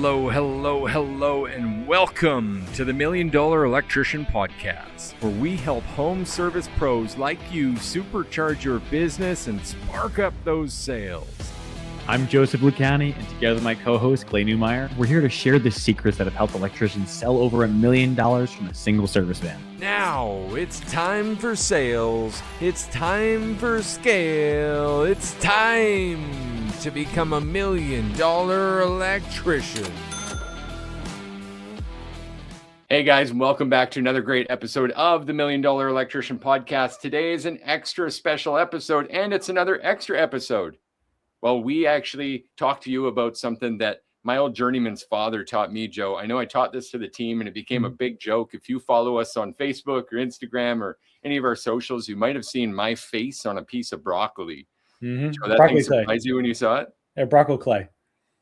Hello, and welcome to the $1 Million Electrician Podcast, where we help home service pros like you supercharge your business and spark up those sales. I'm Joseph Lucani, and together with my co-host, Clay Newmeyer, we're here to share the secrets that have helped electricians sell over $1 million from a single service van. Now, it's time for sales. It's time for scale. It's time to become $1 million electrician. Hey guys, and welcome back to another great episode of the $1 Million Electrician Podcast. Today is an extra special episode, and it's another extra episode. Well, we actually talked to you about something that my old journeyman's father taught me, Joe. I know I taught this to the team, and it became a big joke. If you follow us on Facebook or Instagram or any of our socials, you might have seen my face on a piece of broccoli. Mm-hmm. So that thing surprised you when you saw it? Yeah, Broccoli clay.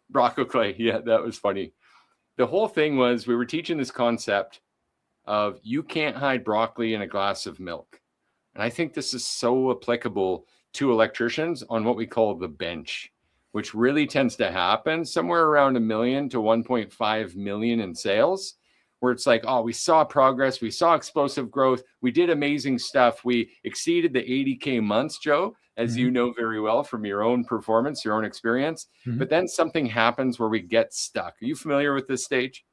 Broccoli clay. Yeah, that was funny. The whole thing was we were teaching this concept of you can't hide broccoli in a glass of milk. And I think this is so applicable to electricians on what we call the bench, which really tends to happen somewhere around 1 million to 1.5 million in sales, where it's like, oh, we saw progress, we saw explosive growth, we did amazing stuff, we exceeded the 80K months, Joe, as you know very well from your own performance, your own experience. But then something happens where we get stuck. Are you familiar with this stage?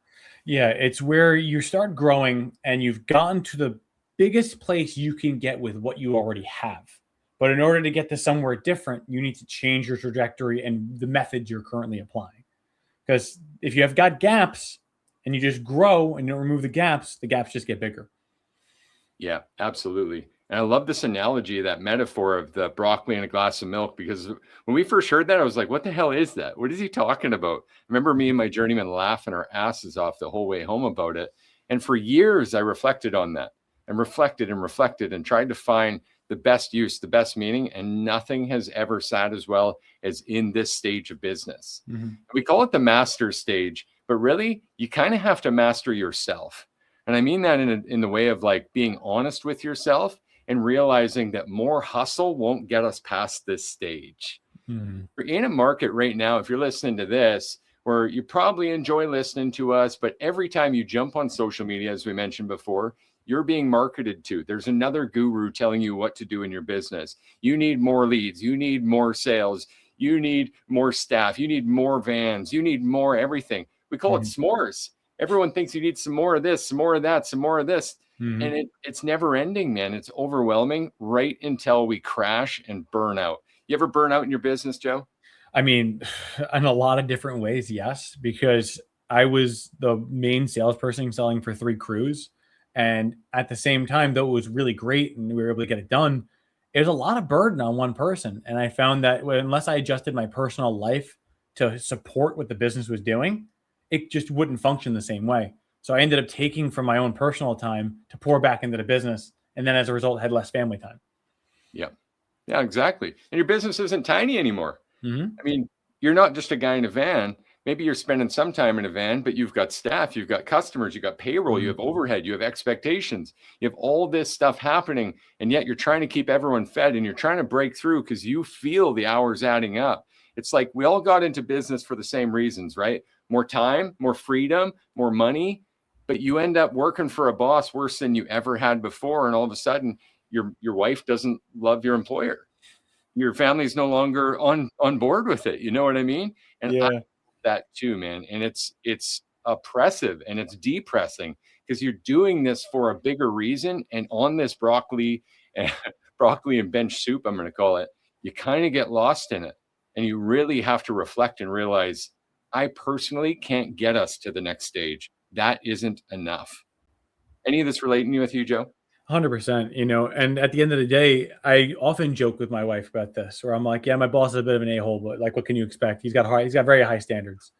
Yeah, it's where you start growing and you've gotten to the biggest place you can get with what you already have. But in order to get to somewhere different, you need to change your trajectory and the methods you're currently applying. Because if you have got gaps and you just grow and you don't remove the gaps just get bigger. Yeah, absolutely. And I love this analogy, that metaphor of the broccoli in a glass of milk, because when we first heard that, I was like, what the hell is that? What is he talking about? I remember me and my journeyman laughing our asses off the whole way home about it. And for years, I reflected on that and reflected and tried to find the best use, the best meaning, and nothing has ever sat as well as in this stage of business. We call it the master stage, but really you kind of have to master yourself. And I mean that in the way of like being honest with yourself and realizing that more hustle won't get us past this stage. We're in a market right now, if you're listening to this, where you probably enjoy listening to us, but every time you jump on social media, as we mentioned before, you're being marketed to. There's another guru telling you what to do in your business. You need more leads. You need more sales. You need more staff. You need more vans. You need more everything. We call it s'mores. Everyone thinks you need some more of this, some more of that, some more of this. And it's never ending, man. It's overwhelming right until we crash and burn out. You ever burn out in your business, Joe? I mean, in a lot of different ways, yes, because I was the main salesperson selling for 3 crews. And at the same time, though it was really great and we were able to get it done, it was a lot of burden on one person. And I found that unless I adjusted my personal life to support what the business was doing, it just wouldn't function the same way. So I ended up taking from my own personal time to pour back into the business. And then as a result, had less family time. Yeah, exactly. And your business isn't tiny anymore. I mean, you're not just a guy in a van. Maybe you're spending some time in a van, but you've got staff, you've got customers, you've got payroll, you have overhead, you have expectations, you have all this stuff happening. And yet you're trying to keep everyone fed and you're trying to break through because you feel the hours adding up. It's like we all got into business for the same reasons, right? More time, more freedom, more money, but you end up working for a boss worse than you ever had before. And all of a sudden your wife doesn't love your employer. Your family's no longer on board with it. You know what I mean? And yeah. That too, man. And it's oppressive and it's depressing because you're doing this for a bigger reason. And on this broccoli and bench soup, I'm going to call it, you kind of get lost in it. And you really have to reflect and realize, I personally can't get us to the next stage. That isn't enough. Any of this relating with you, Joe? 100%, and at the end of the day, I often joke with my wife about this, where I'm like, yeah, my boss is a bit of an a-hole, but like, what can you expect? He's got very high standards.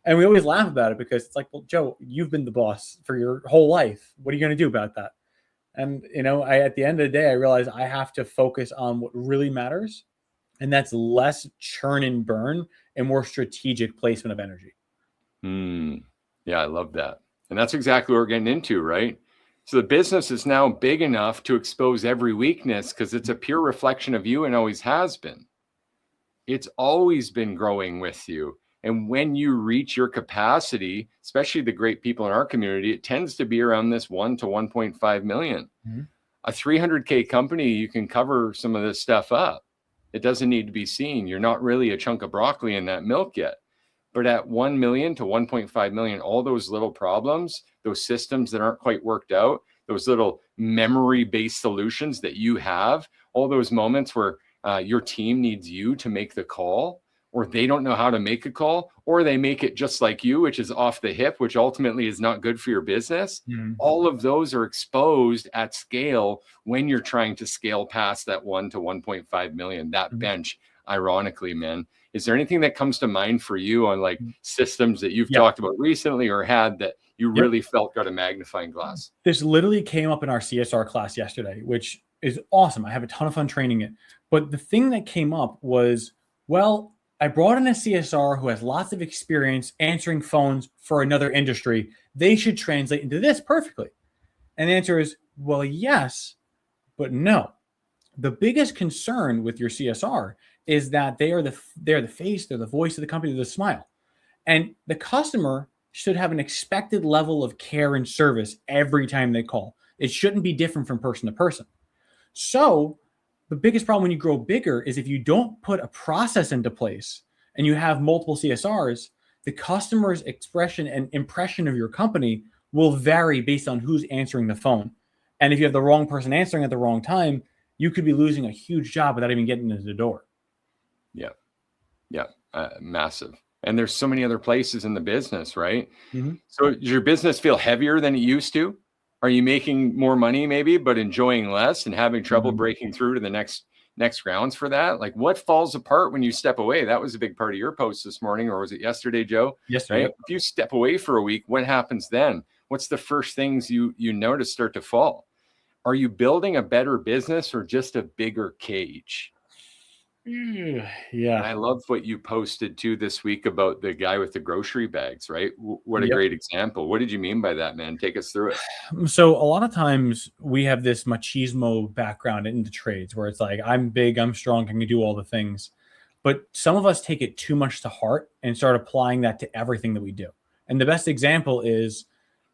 And we always laugh about it because it's like, well, Joe, you've been the boss for your whole life. What are you going to do about that? And, at the end of the day, I realize I have to focus on what really matters. And that's less churn and burn and more strategic placement of energy. Yeah, I love that. And that's exactly what we're getting into, right? So the business is now big enough to expose every weakness because it's a pure reflection of you and always has been. It's always been growing with you. And when you reach your capacity, especially the great people in our community, it tends to be around this 1 to 1.5 million. Mm-hmm. A 300K company, you can cover some of this stuff up. It doesn't need to be seen. You're not really a chunk of broccoli in that milk yet. But at 1 million to 1.5 million, all those little problems, those systems that aren't quite worked out, those little memory-based solutions that you have, all those moments where your team needs you to make the call, or they don't know how to make a call, or they make it just like you, which is off the hip, which ultimately is not good for your business. Mm-hmm. All of those are exposed at scale when you're trying to scale past that 1 to 1.5 million, that Mm-hmm. bench, ironically, man. Is there anything that comes to mind for you on like systems that you've talked about recently or had that you really felt got a magnifying glass? This literally came up in our CSR class yesterday, which is awesome. I have a ton of fun training it. But the thing that came up was, well, I brought in a CSR who has lots of experience answering phones for another industry. They should translate into this perfectly. And the answer is, well, yes, but no. The biggest concern with your CSR is that they're the face, they're the voice of the company, they're the smile. And the customer should have an expected level of care and service every time they call. It shouldn't be different from person to person. So the biggest problem when you grow bigger is if you don't put a process into place and you have multiple CSRs, the customer's expression and impression of your company will vary based on who's answering the phone. And if you have the wrong person answering at the wrong time, you could be losing a huge job without even getting into the door. Yeah, massive. And there's so many other places in the business, right? Mm-hmm. So does your business feel heavier than it used to? Are you making more money maybe, but enjoying less and having trouble breaking through to the next rounds for that? Like what falls apart when you step away? That was a big part of your post this morning, or was it yesterday, Joe? Yesterday. Right? If you step away for a week, what happens then? What's the first things you notice start to fall? Are you building a better business or just a bigger cage? Yeah. And I love what you posted too this week about the guy with the grocery bags, right? What a great example. What did you mean by that, man? Take us through it. So a lot of times we have this machismo background in the trades where it's like, I'm big, I'm strong, can do all the things. But some of us take it too much to heart and start applying that to everything that we do. And the best example is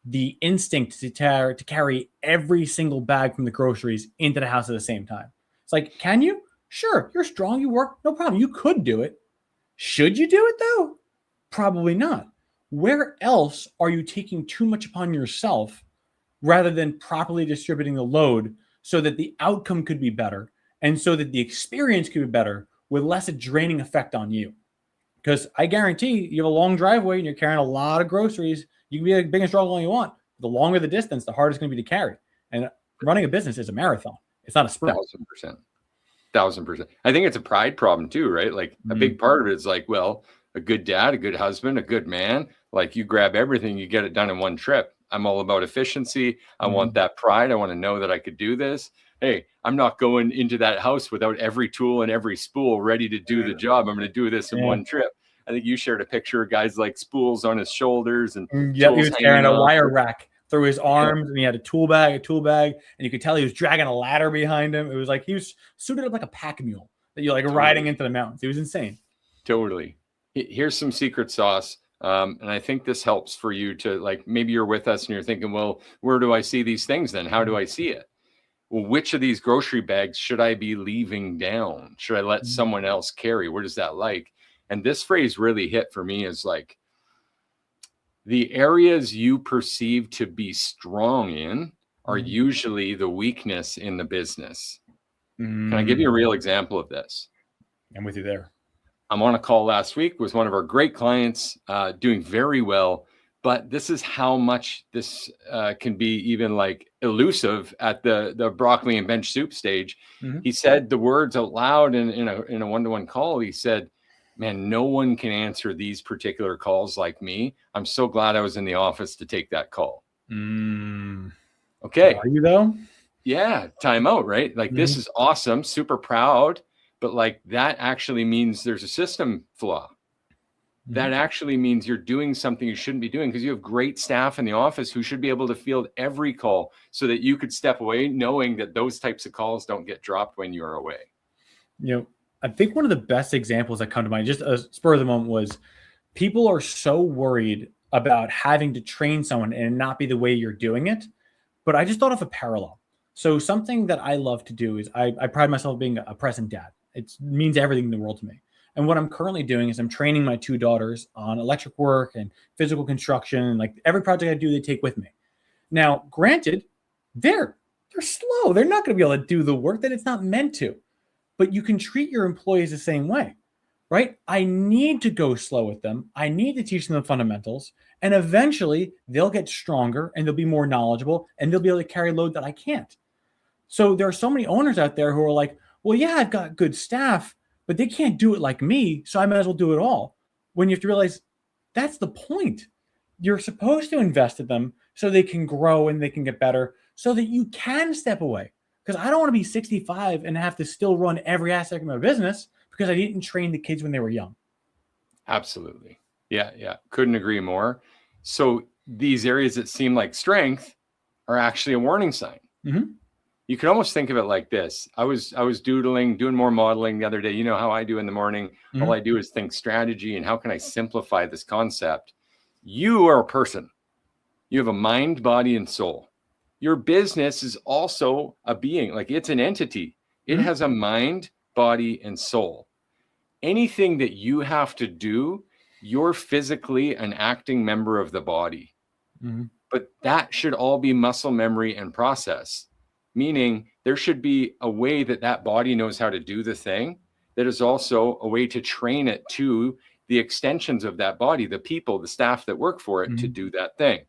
the instinct to carry every single bag from the groceries into the house at the same time. It's like, can you? Sure, you're strong, you work, no problem. You could do it. Should you do it though? Probably not. Where else are you taking too much upon yourself rather than properly distributing the load so that the outcome could be better and so that the experience could be better with less a draining effect on you? Because I guarantee you have a long driveway and you're carrying a lot of groceries. You can be as big and strong as you want. The longer the distance, the harder it's going to be to carry. And running a business is a marathon. It's not a sprint. 1,000%. 1,000%. I think it's a pride problem too, right? Like a big part of it is like, well, a good dad, a good husband, a good man, like you grab everything, you get it done in one trip. I'm all about efficiency. I want that pride. I want to know that I could do this. Hey, I'm not going into that house without every tool and every spool ready to do the job. I'm going to do this in one trip. I think you shared a picture of guys like spools on his shoulders and he was carrying a wire rack through his arms, and he had a tool bag, and you could tell he was dragging a ladder behind him. It was like he was suited up like a pack mule that you're like riding into the mountains. It was insane. Totally. Here's some secret sauce. And I think this helps for you to like, maybe you're with us and you're thinking, well, where do I see these things then? How do I see it? Well, which of these grocery bags should I be leaving down? Should I let someone else carry? What is that like? And this phrase really hit for me is like, the areas you perceive to be strong in are usually the weakness in the business. Can I give you a real example of this? I'm with you there. I'm on a call last week with one of our great clients, doing very well, but this is how much this can be even like elusive at the broccoli and bench soup stage. He said the words out loud in a one-to-one call. He said, man, no one can answer these particular calls like me. I'm so glad I was in the office to take that call. Okay. Are you though? Yeah. Time out, right? Like this is awesome. Super proud. But like that actually means there's a system flaw. That actually means you're doing something you shouldn't be doing because you have great staff in the office who should be able to field every call so that you could step away knowing that those types of calls don't get dropped when you're away. You know, I think one of the best examples that come to mind, just a spur of the moment, was People are so worried about having to train someone and not be the way you're doing it. But I just thought of a parallel. So something that I love to do is I pride myself on being a present dad. It means everything in the world to me. And what I'm currently doing is I'm training my two daughters on electric work and physical construction. And like every project I do, they take with me. Now, granted, they're slow. They're not going to be able to do the work that it's not meant to. But you can treat your employees the same way, right? I need to go slow with them. I need to teach them the fundamentals. And eventually they'll get stronger and they'll be more knowledgeable and they'll be able to carry a load that I can't. So there are so many owners out there who are like, well, yeah, I've got good staff, but they can't do it like me. So I might as well do it all. When you have to realize that's the point. You're supposed to invest in them so they can grow and they can get better so that you can step away. Because I don't want to be 65 and have to still run every aspect of my business because I didn't train the kids when they were young. Absolutely. Yeah. Couldn't agree more. So these areas that seem like strength are actually a warning sign. Mm-hmm. You could almost think of it like this. I was doing more modeling the other day. You know how I do in the morning. Mm-hmm. All I do is think strategy and how can I simplify this concept. You are a person. You have a mind, body, and soul. Your business is also a being, like it's an entity. It has a mind, body, and soul. Anything that you have to do, you're physically an acting member of the body. Mm-hmm. But that should all be muscle memory and process, meaning there should be a way that that body knows how to do the thing that is also a way to train it to the extensions of that body, the people, the staff that work for it to do that thing.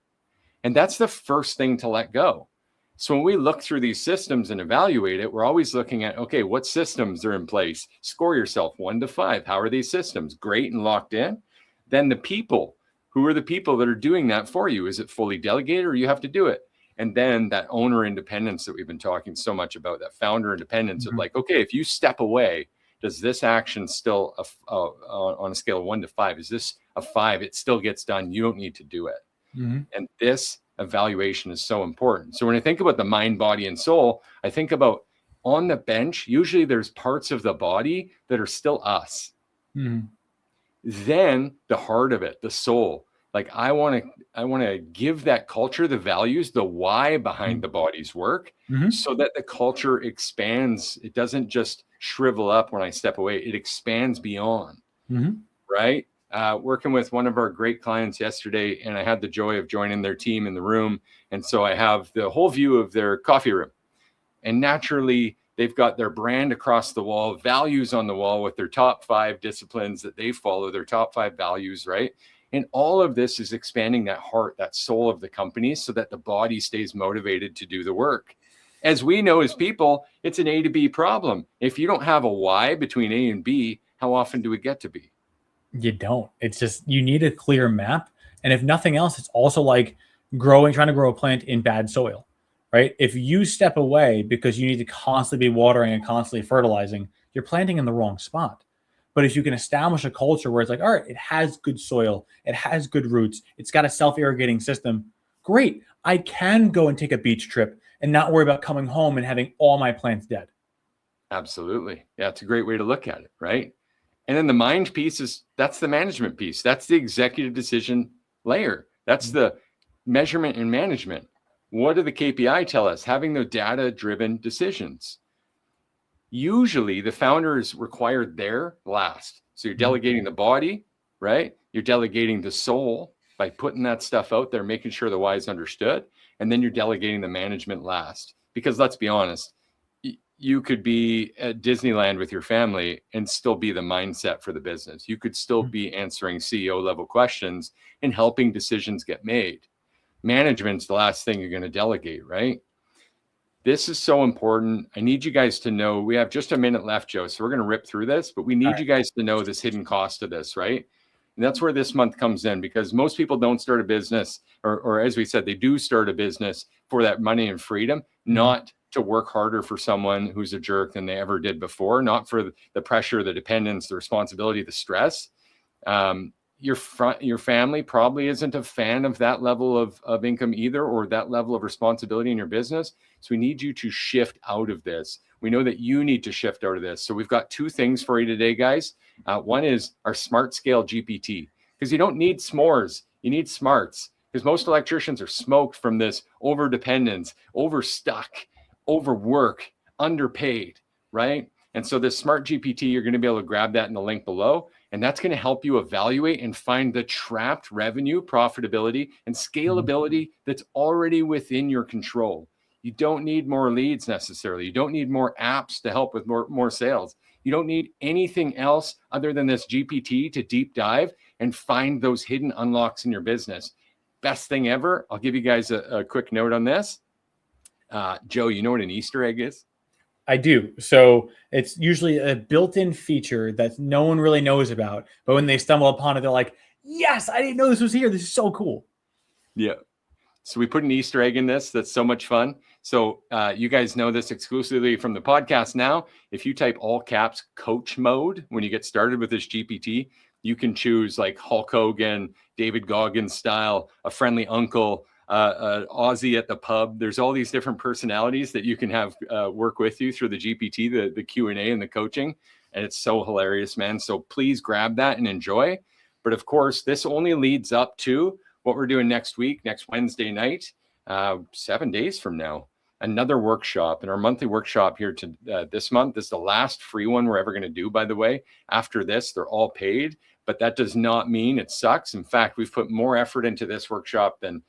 And that's the first thing to let go. So when we look through these systems and evaluate it, we're always looking at, okay, what systems are in place? Score yourself 1 to 5. How are these systems? Great and locked in. Then the people, who are the people that are doing that for you? Is it fully delegated or you have to do it? And then that owner independence that we've been talking so much about, that founder independence of like, okay, if you step away, does this action still on a scale of 1 to 5? Is this a 5? It still gets done. You don't need to do it. And this evaluation is so important. So when I think about the mind, body, and soul, I think about on the bench, usually there's parts of the body that are still us. Then the heart of it, the soul, like I want to give that culture the values, the why behind the body's work, so that the culture expands. It doesn't just shrivel up when I step away. It expands beyond, right? Working with one of our great clients yesterday, and I had the joy of joining their team in the room. And so I have the whole view of their coffee room. And naturally, they've got their brand across the wall, values on the wall with their top 5 disciplines that they follow, their top 5 values, right? And all of this is expanding that heart, that soul of the company so that the body stays motivated to do the work. As we know as people, it's an A to B problem. If you don't have a why between A and B, how often do we get to B? You don't. It's just, you need a clear map. And if nothing else, it's also like trying to grow a plant in bad soil, right? If you step away because you need to constantly be watering and constantly fertilizing, you're planting in the wrong spot. But if you can establish a culture where it's like, all right, it has good soil, it has good roots, it's got a self-irrigating system, great. I can go and take a beach trip and not worry about coming home and having all my plants dead. Absolutely. Yeah, it's a great way to look at it, right? And then the mind piece that's the management piece. That's the executive decision layer. That's the measurement and management. What do the KPI tell us? Having the data-driven decisions. Usually the founder is required there last. So you're delegating the body, right? You're delegating the soul by putting that stuff out there, making sure the why is understood. And then you're delegating the management last. Because let's be honest, you could be at Disneyland with your family and still be the mindset for the business. You could still be answering CEO level questions and helping decisions get made. Management's the last thing you're going to delegate, right? This is so important. I need you guys to know, we have just a minute left, Joe, so we're going to rip through this, but we need you guys to know this hidden cost of this, right? And that's where this month comes in, because most people don't start a business, or as we said, they do start a business for that money and freedom, not to work harder for someone who's a jerk than they ever did before, not for the pressure, the dependence, the responsibility, the stress. Your family probably isn't a fan of that level of income either, or that level of responsibility in your business. So we need you to shift out of this. We know that you need to shift out of this. So we've got 2 things for you today, guys. One is our Smart Scale GPT. because you don't need s'mores. You need smarts, because most electricians are smoked from this over dependence, overstuck, overwork, underpaid, right? And so this smart GPT, you're going to be able to grab that in the link below, and that's going to help you evaluate and find the trapped revenue, profitability, and scalability that's already within your control. You don't need more leads necessarily. You don't need more apps to help with more sales. You don't need anything else other than this GPT to deep dive and find those hidden unlocks in your business. Best thing ever. I'll give you guys a quick note on this. Joe, you know what an Easter egg is? I do. So it's usually a built-in feature that no one really knows about. But when they stumble upon it, they're like, yes, I didn't know this was here. This is so cool. Yeah. So we put an Easter egg in this. That's so much fun. So you guys know this exclusively from the podcast now. If you type all caps coach mode when you get started with this GPT, you can choose like Hulk Hogan, David Goggins style, a friendly uncle, Aussie at the pub. There's all these different personalities that you can have work with you through the GPT, the Q&A and the coaching. And it's so hilarious, man. So please grab that and enjoy. But of course, this only leads up to what we're doing next week, next Wednesday night, 7 days from now, another workshop. And our monthly workshop here to this month is the last free one we're ever going to do, by the way. After this, they're all paid, but that does not mean it sucks. In fact, we've put more effort into this workshop than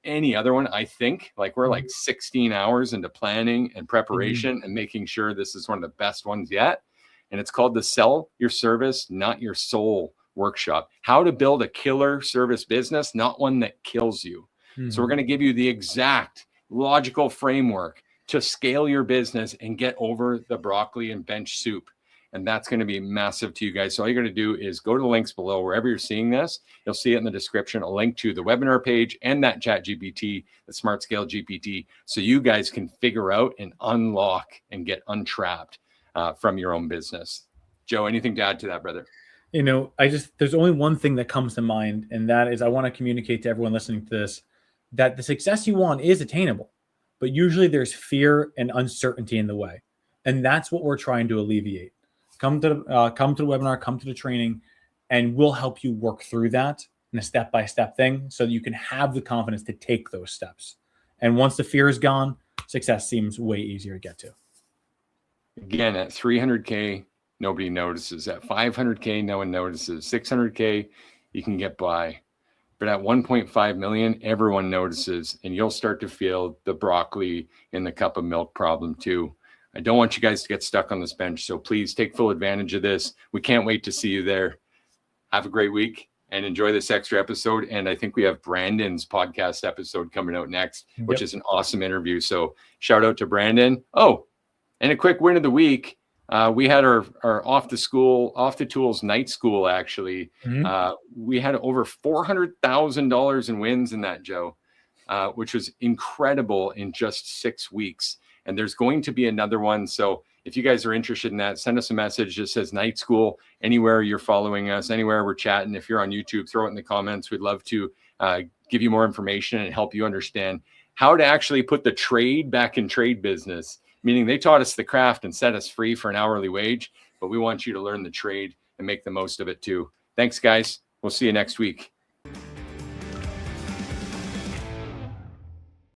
any other one. I think like we're like 16 hours into planning and preparation and making sure this is one of the best ones yet. And it's called the Sell Your Service, Not Your Soul workshop. How to build a killer service business, not one that kills you. So we're going to give you the exact logical framework to scale your business and get over the broccoli and bench soup. And that's going to be massive to you guys. So all you're going to do is go to the links below, wherever you're seeing this. You'll see it in the description, a link to the webinar page and that chat GPT, the Smart Scale GPT, so you guys can figure out and unlock and get untrapped from your own business. Joe, anything to add to that, brother? You know, there's only one thing that comes to mind, and that is I want to communicate to everyone listening to this that the success you want is attainable, but usually there's fear and uncertainty in the way. And that's what we're trying to alleviate. Come to the webinar, come to the training, and we'll help you work through that in a step-by-step thing so that you can have the confidence to take those steps. And once the fear is gone, success seems way easier to get to. Again, at 300K, nobody notices. At 500K, no one notices. 600K, you can get by. But at 1.5 million, everyone notices, and you'll start to feel the broccoli in the cup of milk problem too. I don't want you guys to get stuck on this bench, so please take full advantage of this. We can't wait to see you there. Have a great week and enjoy this extra episode. And I think we have Brandon's podcast episode coming out next, which is an awesome interview. So shout out to Brandon. Oh, and a quick win of the week. We had our off the tools night school. Actually, we had over $400,000 in wins in that, Joe, which was incredible in just 6 weeks. And there's going to be another one. So if you guys are interested in that, send us a message. Just says night school anywhere you're following us, anywhere we're chatting. If you're on YouTube, throw it in the comments. We'd love to give you more information and help you understand how to actually put the trade back in trade business. Meaning they taught us the craft and set us free for an hourly wage, but we want you to learn the trade and make the most of it too. Thanks, guys. We'll see you next week.